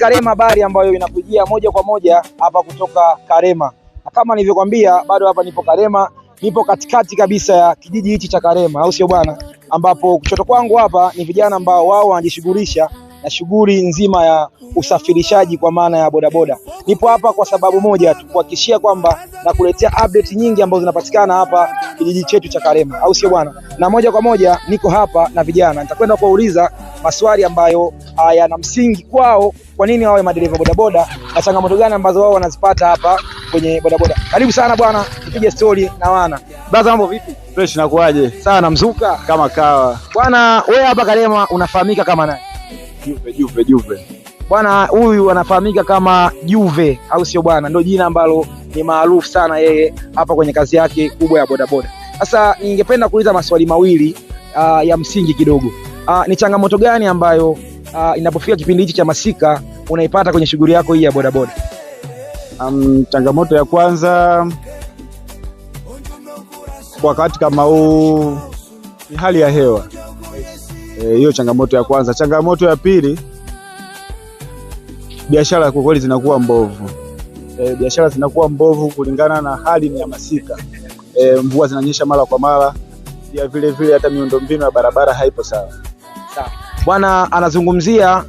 Karema, habari ambayo inakujia moja kwa moja hapa kutoka Karema. Na kama nilivyokuambia, bado hapa nipo Karema, nipo katikati kabisa ya kijiji hichi cha Karema, au sio bwana? Ambapo kushoto kwangu hapa ni vijana ambao wao wanajishughulisha na shughuli nzima ya usafirishaji kwa maana ya bodaboda. Nipo hapa kwa sababu moja tu, kuhakikishia kwamba nakuletea update nyingi ambazo zinapatikana hapa kijiji chetu cha Karema, au sio bwana? Na moja kwa moja niko hapa na vijana, nitakwenda kuwauliza maswali ambayo yana msingi kwao, kwa nini wawe madereva bodaboda na changamoto gani ambazo wao wanazipata hapa kwenye bodaboda. Karibu sana bwana, tupige story na wana. Brother, mambo vipi? Fresh, nakuaje? Sana, mzuka Kama kawa. bwana. Wewe hapa Karema unafahamika kama nani? Juve. Bwana, huyu anafahamika kama Juve, au sio bwana? Ndio jina ambalo ni maarufu sana yeye hapa kwenye kazi yake kubwa ya bodaboda. Sasa ningependa kuuliza maswali mawili ya msingi kidogo. Ni changamoto gani ambayo inapofika kipindi hichi cha masika unaipata kwenye shughuli yako hii ya bodaboda? Changamoto ya kwanza kwa wakati kama huu ni hali ya hewa. Hiyo changamoto ya kwanza. Changamoto ya pili, biashara kwa kweli zinakuwa mbovu. Biashara zinakuwa mbovu kulingana na hali ya masika. Mvua zinanyesha mara kwa mara. Pia vile hata miundombinu ya barabara haipo sawa. Bwana anazungumzia